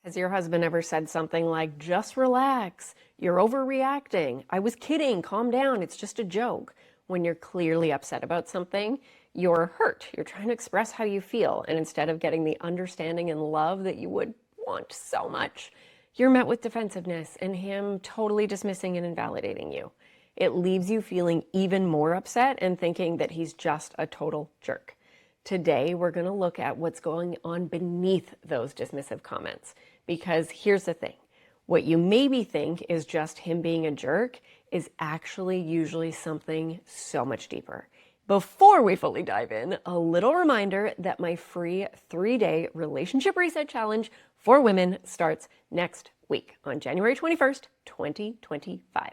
Has your husband ever said something like, just relax, you're overreacting, I was kidding, calm down, it's just a joke? When you're clearly upset about something, you're hurt. You're trying to express how you feel. And instead of getting the understanding and love that you would want so much, you're met with defensiveness and him totally dismissing and invalidating you. It leaves you feeling even more upset and thinking that he's just a total jerk. Today, we're going to look at what's going on beneath those dismissive comments. Because here's the thing, what you maybe think is just him being a jerk is actually usually something so much deeper. Before we fully dive in, a little reminder that my free 3-day relationship reset challenge for women starts next week on January 21st, 2025.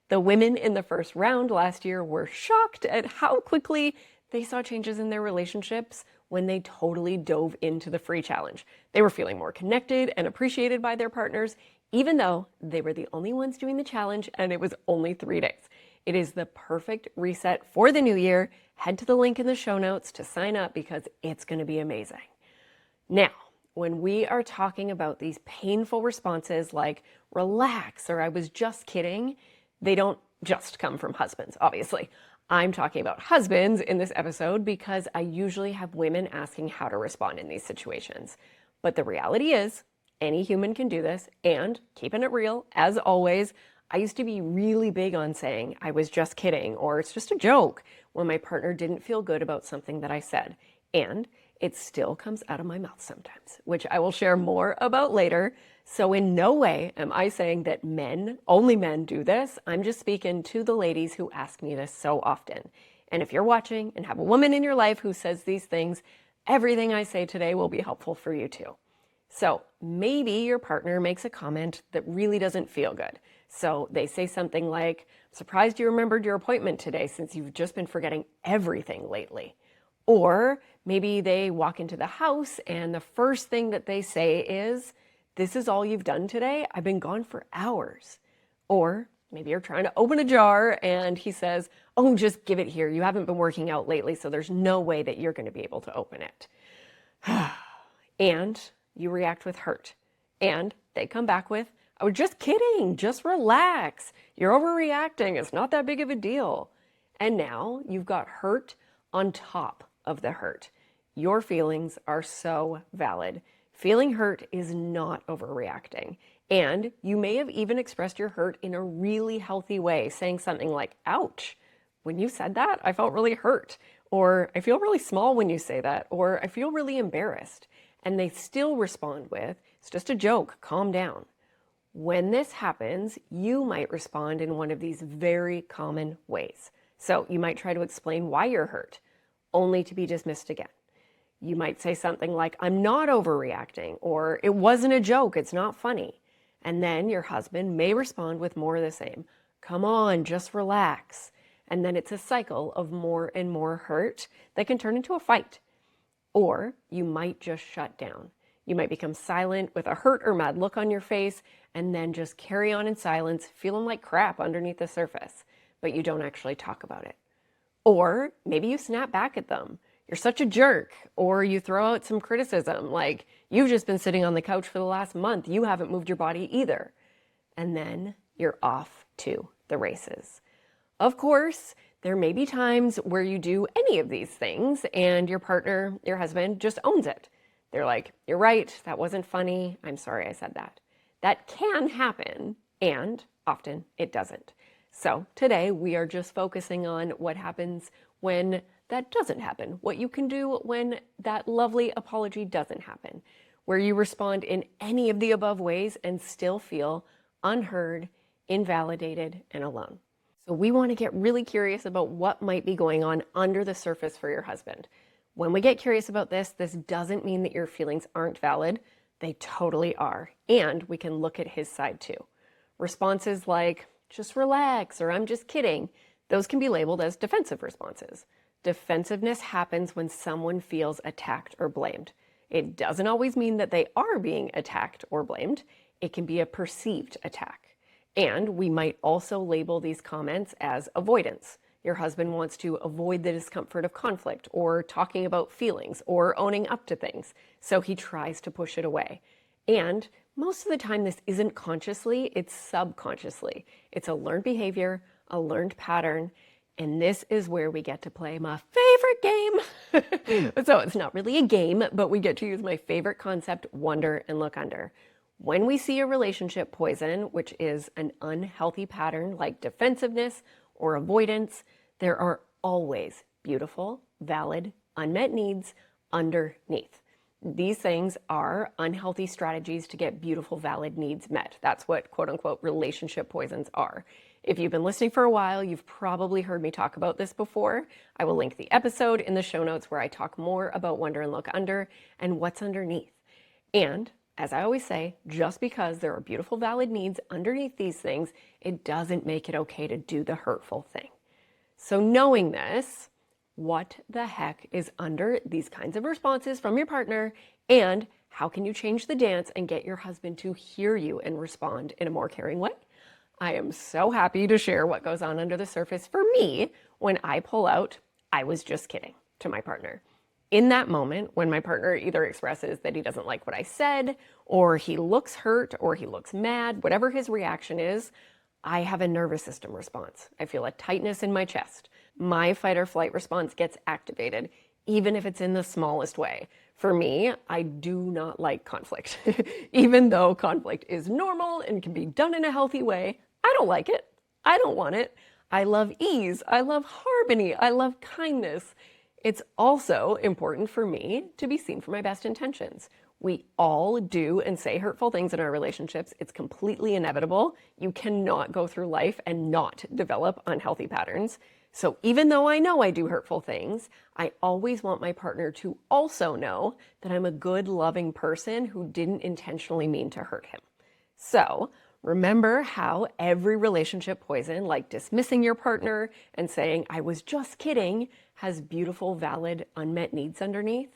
The women in the first round last year were shocked at how quickly they saw changes in their relationships when they totally dove into the free challenge. They were feeling more connected and appreciated by their partners, even though they were the only ones doing the challenge and it was only 3 days. It is the perfect reset for the new year. Head to the link in the show notes to sign up because it's going to be amazing. Now, when we are talking about these painful responses like relax or I was just kidding, they don't just come from husbands, obviously. I'm talking about husbands in this episode because I usually have women asking how to respond in these situations. But the reality is, any human can do this, and keeping it real, as always, I used to be really big on saying I was just kidding or it's just a joke when my partner didn't feel good about something that I said. And it still comes out of my mouth sometimes, which I will share more about later. So in no way am I saying that only men do this. I'm just speaking to the ladies who ask me this so often. And if you're watching and have a woman in your life who says these things, everything I say today will be helpful for you too. So maybe your partner makes a comment that really doesn't feel good. So they say something like, I'm surprised you remembered your appointment today since you've just been forgetting everything lately. Or maybe they walk into the house and the first thing that they say is, this is all you've done today? I've been gone for hours. Or maybe you're trying to open a jar and he says, oh, just give it here. You haven't been working out lately, so there's no way that you're going to be able to open it. And you react with hurt. And they come back with, oh, just kidding, just relax. You're overreacting. It's not that big of a deal. And now you've got hurt on top of the hurt. Your feelings are so valid. Feeling hurt is not overreacting. And you may have even expressed your hurt in a really healthy way, saying something like, ouch, when you said that, I felt really hurt. Or I feel really small when you say that. Or I feel really embarrassed. And they still respond with, it's just a joke, calm down. When this happens, you might respond in one of these very common ways. So you might try to explain why you're hurt, only to be dismissed again. You might say something like, I'm not overreacting, or it wasn't a joke, it's not funny. And then your husband may respond with more of the same. Come on, just relax. And then it's a cycle of more and more hurt that can turn into a fight. Or you might just shut down. You might become silent with a hurt or mad look on your face and then just carry on in silence, feeling like crap underneath the surface, but you don't actually talk about it. Or maybe you snap back at them. You're such a jerk. Or you throw out some criticism like, you've just been sitting on the couch for the last month. You haven't moved your body either. And then you're off to the races. Of course, there may be times where you do any of these things and your partner, your husband, just owns it. They're like, you're right, that wasn't funny. I'm sorry I said that. That can happen, and often it doesn't. So today we are just focusing on what happens when that doesn't happen, what you can do when that lovely apology doesn't happen, where you respond in any of the above ways and still feel unheard, invalidated, and alone. So we want to get really curious about what might be going on under the surface for your husband. When we get curious about this doesn't mean that your feelings aren't valid. They totally are. And we can look at his side too. Responses like, just relax, or I'm just kidding, those can be labeled as defensive responses. Defensiveness happens when someone feels attacked or blamed. It doesn't always mean that they are being attacked or blamed. It can be a perceived attack. And we might also label these comments as avoidance. Your husband wants to avoid the discomfort of conflict or talking about feelings or owning up to things, so he tries to push it away. And Most of the time, this isn't consciously, it's subconsciously. It's a learned behavior, a learned pattern, and this is where we get to play my favorite game. So it's not really a game, but we get to use my favorite concept, wonder and look under. When we see a relationship poison, which is an unhealthy pattern like defensiveness or avoidance, there are always beautiful, valid, unmet needs underneath. These things are unhealthy strategies to get beautiful, valid needs met. That's what quote unquote relationship poisons are. If you've been listening for a while, you've probably heard me talk about this before. I will link the episode in the show notes where I talk more about wonder and look under and what's underneath. And as I always say, just because there are beautiful, valid needs underneath these things, it doesn't make it okay to do the hurtful thing. So knowing this, what the heck is under these kinds of responses from your partner, and how can you change the dance and get your husband to hear you and respond in a more caring way? I am so happy to share what goes on under the surface for me when I pull out, "I was just kidding," to my partner. In that moment, when my partner either expresses that he doesn't like what I said, or he looks hurt, or he looks mad, whatever his reaction is, I have a nervous system response. I feel a tightness in my chest. My fight or flight response gets activated, even if it's in the smallest way. For me, I do not like conflict. Even though conflict is normal and can be done in a healthy way, I don't like it. I don't want it. I love ease. I love harmony. I love kindness. It's also important for me to be seen for my best intentions. We all do and say hurtful things in our relationships. It's completely inevitable. You cannot go through life and not develop unhealthy patterns. So even though I know I do hurtful things, I always want my partner to also know that I'm a good, loving person who didn't intentionally mean to hurt him. So remember how every relationship poison, like dismissing your partner and saying, "I was just kidding," has beautiful, valid, unmet needs underneath?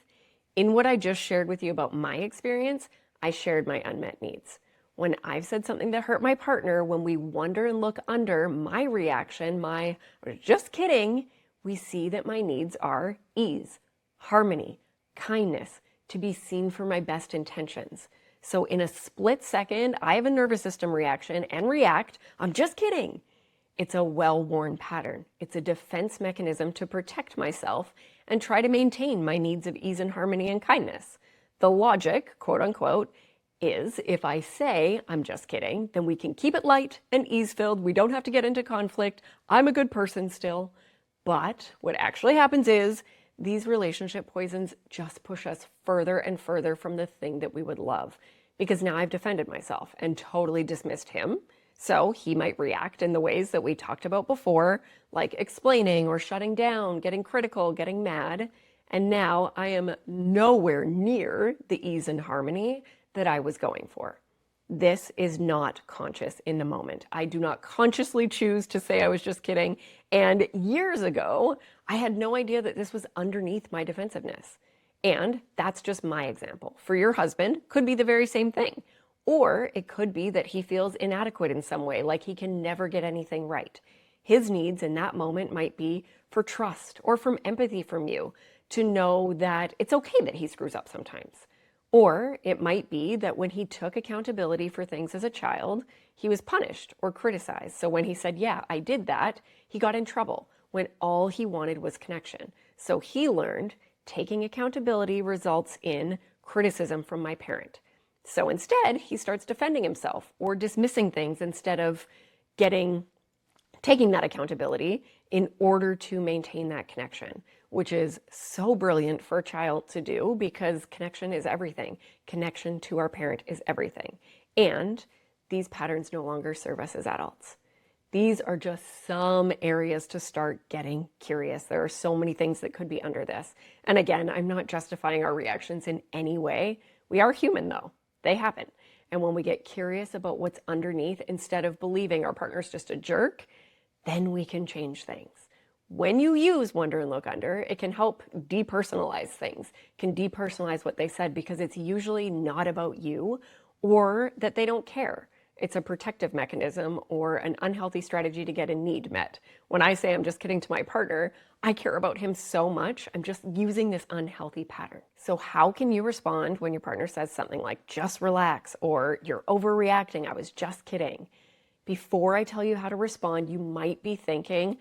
In what I just shared with you about my experience, I shared my unmet needs. When I've said something that hurt my partner, when we wonder and look under, my reaction, "I was just kidding," we see that my needs are ease, harmony, kindness, to be seen for my best intentions. So in a split second, I have a nervous system reaction and react, "I'm just kidding." It's a well-worn pattern. It's a defense mechanism to protect myself and try to maintain my needs of ease and harmony and kindness. The logic, quote unquote, is if I say, "I'm just kidding," then we can keep it light and ease-filled. We don't have to get into conflict. I'm a good person still. But what actually happens is these relationship poisons just push us further and further from the thing that we would love. Because now I've defended myself and totally dismissed him. So he might react in the ways that we talked about before, like explaining or shutting down, getting critical, getting mad. And now I am nowhere near the ease and harmony that I was going for. This is not conscious in the moment. I do not consciously choose to say I was just kidding. And years ago, I had no idea that this was underneath my defensiveness. And that's just my example. For your husband, could be the very same thing. Or it could be that he feels inadequate in some way, like he can never get anything right. His needs in that moment might be for trust or from empathy from you to know that it's okay that he screws up sometimes. Or it might be that when he took accountability for things as a child, he was punished or criticized. So when he said, "Yeah, I did that," he got in trouble when all he wanted was connection. So he learned taking accountability results in criticism from my parent. So instead, he starts defending himself or dismissing things instead of taking that accountability in order to maintain that connection, which is so brilliant for a child to do because connection is everything. Connection to our parent is everything. And these patterns no longer serve us as adults. These are just some areas to start getting curious. There are so many things that could be under this. And again, I'm not justifying our reactions in any way. We are human though. They happen. And when we get curious about what's underneath, instead of believing our partner's just a jerk, then we can change things. When you use wonder and look under, it can help depersonalize things, can depersonalize what they said because it's usually not about you or that they don't care. It's a protective mechanism or an unhealthy strategy to get a need met. When I say I'm just kidding to my partner, I care about him so much, I'm just using this unhealthy pattern. So how can you respond when your partner says something like, just relax, or you're overreacting, I was just kidding? Before I tell you how to respond, you might be thinking,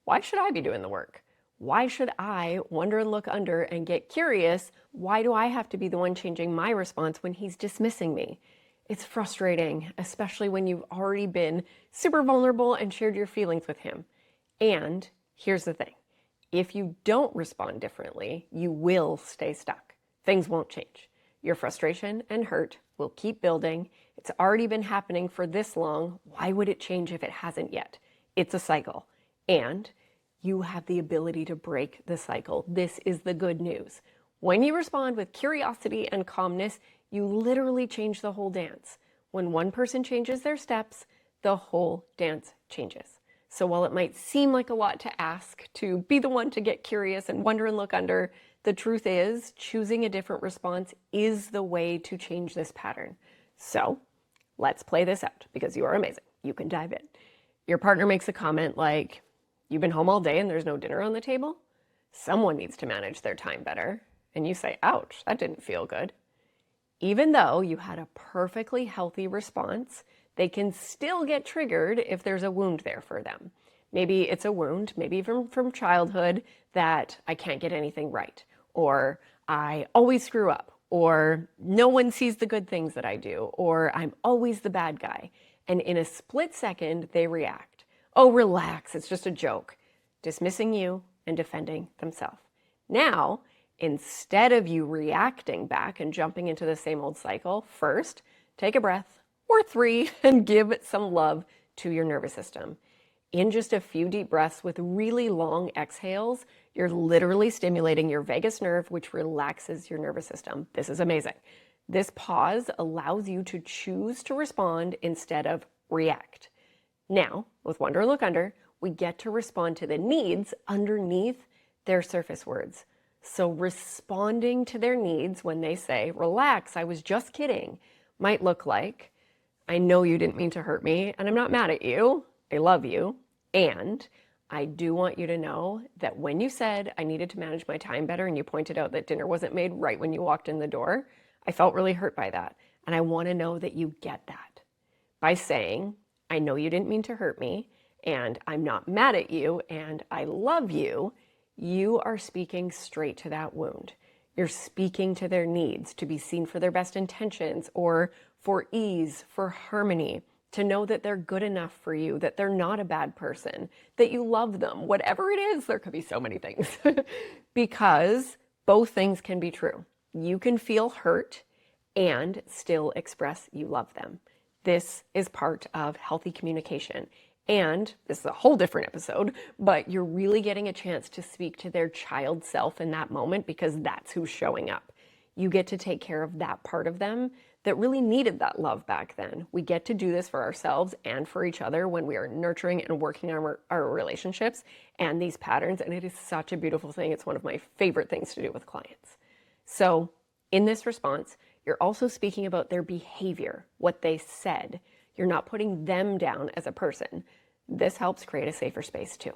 why should I be doing the work? Why should I wonder and look under and get curious? Why do I have to be the one changing my response when he's dismissing me? It's frustrating, especially when you've already been super vulnerable and shared your feelings with him. And here's the thing. If you don't respond differently, you will stay stuck. Things won't change. Your frustration and hurt will keep building. It's already been happening for this long. Why would it change if it hasn't yet? It's a cycle. And you have the ability to break the cycle. This is the good news. When you respond with curiosity and calmness, you literally change the whole dance. When one person changes their steps, the whole dance changes. So while it might seem like a lot to ask to be the one to get curious and wonder and look under, the truth is choosing a different response is the way to change this pattern. So let's play this out because you are amazing. You can dive in. Your partner makes a comment like, you've been home all day and there's no dinner on the table? Someone needs to manage their time better. And you say, ouch, that didn't feel good. Even though you had a perfectly healthy response, they can still get triggered if there's a wound there for them. Maybe it's a wound, maybe from childhood, that I can't get anything right, or I always screw up, or no one sees the good things that I do, or I'm always the bad guy. And in a split second, they react. Oh, relax, it's just a joke, dismissing you and defending themselves. Now, instead of you reacting back and jumping into the same old cycle, first, take a breath or 3 and give some love to your nervous system. In just a few deep breaths with really long exhales, you're literally stimulating your vagus nerve, which relaxes your nervous system. This is amazing. This pause allows you to choose to respond instead of react. Now, with Wonder Look Under, we get to respond to the needs underneath their surface words. So responding to their needs when they say, relax, I was just kidding, might look like, I know you didn't mean to hurt me, and I'm not mad at you. I love you. And I do want you to know that when you said I needed to manage my time better and you pointed out that dinner wasn't made right when you walked in the door, I felt really hurt by that. And I want to know that you get that. By saying, I know you didn't mean to hurt me, and I'm not mad at you, and I love you, you are speaking straight to that wound. You're speaking to their needs to be seen for their best intentions or for ease, for harmony, to know that they're good enough for you, that they're not a bad person, that you love them, whatever it is. There could be so many things because both things can be true. You can feel hurt and still express you love them. This is part of healthy communication. And this is a whole different episode, but you're really getting a chance to speak to their child self in that moment because that's who's showing up. You get to take care of that part of them that really needed that love back then. We get to do this for ourselves and for each other when we are nurturing and working on our relationships and these patterns. And it is such a beautiful thing. It's one of my favorite things to do with clients. So in this response, you're also speaking about their behavior, what they said. You're not putting them down as a person. This helps create a safer space too.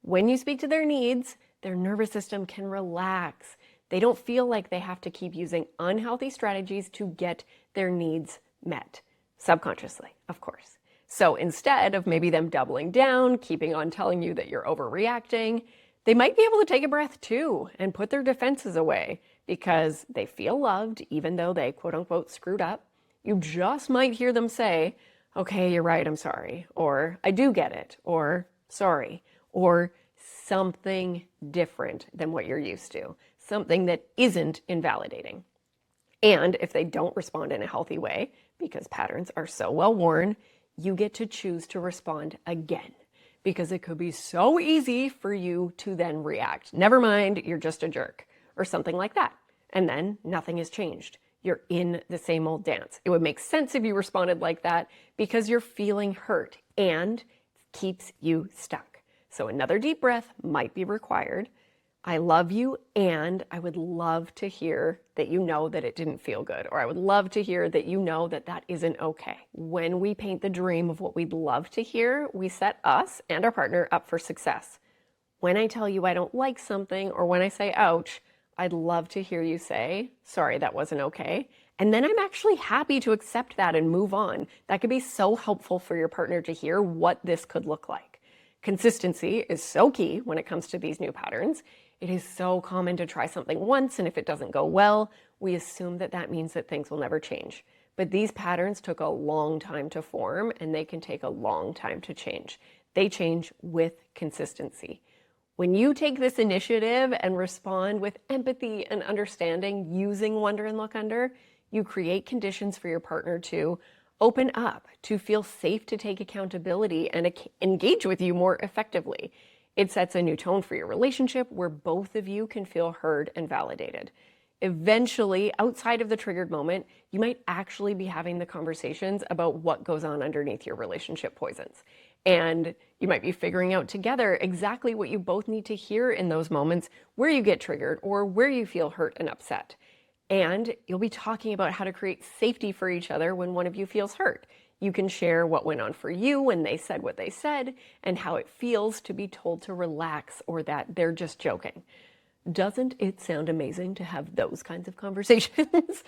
When you speak to their needs, their nervous system can relax. They don't feel like they have to keep using unhealthy strategies to get their needs met, subconsciously, of course. So instead of maybe them doubling down, keeping on telling you that you're overreacting, they might be able to take a breath too and put their defenses away because they feel loved even though they quote unquote screwed up. You just might hear them say, okay, you're right, I'm sorry, or I do get it, or sorry, or something different than what you're used to, something that isn't invalidating. And if they don't respond in a healthy way, because patterns are so well worn, you get to choose to respond again, because it could be so easy for you to then react. Never mind, you're just a jerk, or something like that. And then nothing has changed. You're in the same old dance. It would make sense if you responded like that because you're feeling hurt and keeps you stuck. So another deep breath might be required. I love you, and I would love to hear that you know that it didn't feel good, or I would love to hear that you know that that isn't okay. When we paint the dream of what we'd love to hear, we set us and our partner up for success. When I tell you I don't like something, or when I say ouch, I'd love to hear you say, sorry, that wasn't okay. And then I'm actually happy to accept that and move on. That could be so helpful for your partner to hear what this could look like. Consistency is so key when it comes to these new patterns. It is so common to try something once, and if it doesn't go well, we assume that that means that things will never change. But these patterns took a long time to form, and they can take a long time to change. They change with consistency. When you take this initiative and respond with empathy and understanding using Wonder and Look Under, you create conditions for your partner to open up, to feel safe to take accountability and engage with you more effectively. It sets a new tone for your relationship where both of you can feel heard and validated. Eventually, outside of the triggered moment, you might actually be having the conversations about what goes on underneath your relationship poisons. And you might be figuring out together exactly what you both need to hear in those moments where you get triggered or where you feel hurt and upset. And you'll be talking about how to create safety for each other when one of you feels hurt. You can share what went on for you when they said what they said and how it feels to be told to relax or that they're just joking. Doesn't it sound amazing to have those kinds of conversations?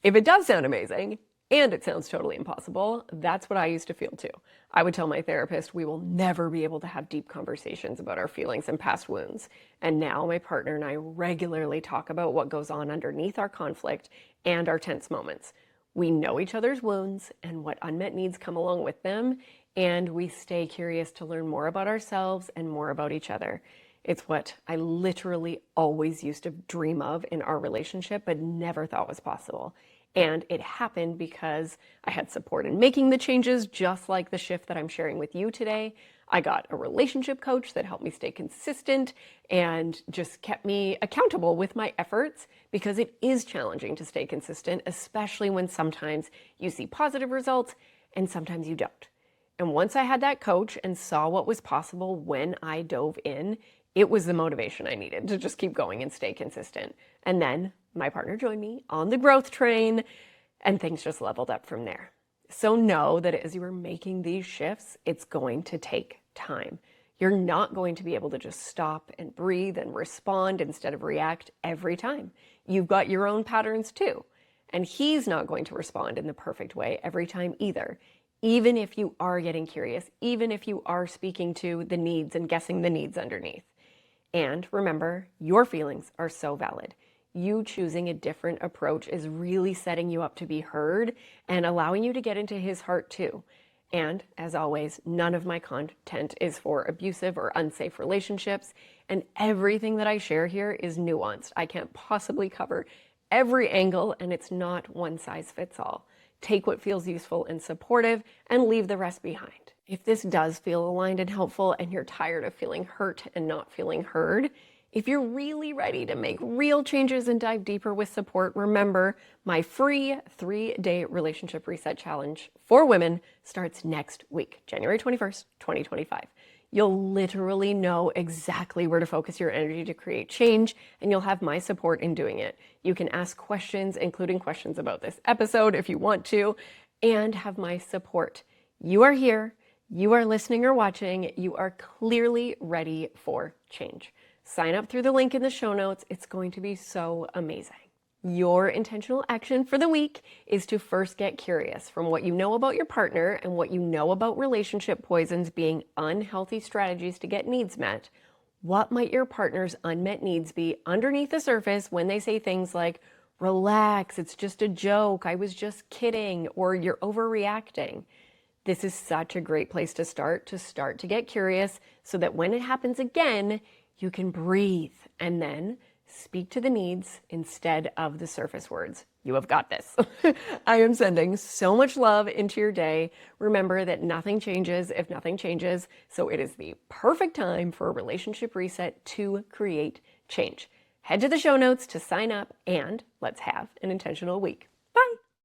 If it does sound amazing, and it sounds totally impossible, that's what I used to feel too. I would tell my therapist we will never be able to have deep conversations about our feelings and past wounds. And now my partner and I regularly talk about what goes on underneath our conflict and our tense moments. We know each other's wounds and what unmet needs come along with them, and we stay curious to learn more about ourselves and more about each other. It's what I literally always used to dream of in our relationship, but never thought was possible. And it happened because I had support in making the changes, just like the shift that I'm sharing with you today. I got a relationship coach that helped me stay consistent and just kept me accountable with my efforts, because it is challenging to stay consistent, especially when sometimes you see positive results and sometimes you don't. And once I had that coach and saw what was possible when I dove in, it was the motivation I needed to just keep going and stay consistent. And then my partner joined me on the growth train, and things just leveled up from there. So know that as you are making these shifts, it's going to take time. You're not going to be able to just stop and breathe and respond instead of react every time. You've got your own patterns too. And he's not going to respond in the perfect way every time either. Even if you are getting curious, even if you are speaking to the needs and guessing the needs underneath. And remember, your feelings are so valid. You choosing a different approach is really setting you up to be heard and allowing you to get into his heart too. And as always, none of my content is for abusive or unsafe relationships, and everything that I share here is nuanced. I can't possibly cover every angle, and it's not one size fits all. Take what feels useful and supportive and leave the rest behind. If this does feel aligned and helpful and you're tired of feeling hurt and not feeling heard, if you're really ready to make real changes and dive deeper with support, remember my free 3-day relationship reset challenge for women starts next week, January 21st, 2025. You'll literally know exactly where to focus your energy to create change, and you'll have my support in doing it. You can ask questions, including questions about this episode if you want to, and have my support. You are here, you are listening or watching, you are clearly ready for change. Sign up through the link in the show notes. It's going to be so amazing. Your intentional action for the week is to first get curious from what you know about your partner and what you know about relationship poisons being unhealthy strategies to get needs met. What might your partner's unmet needs be underneath the surface when they say things like, relax, it's just a joke, I was just kidding, or you're overreacting? This is such a great place to start to get curious so that when it happens again, you can breathe and then speak to the needs instead of the surface words. You have got this. I am sending so much love into your day. Remember that nothing changes if nothing changes, so it is the perfect time for a relationship reset to create change. Head to the show notes to sign up, and let's have an intentional week.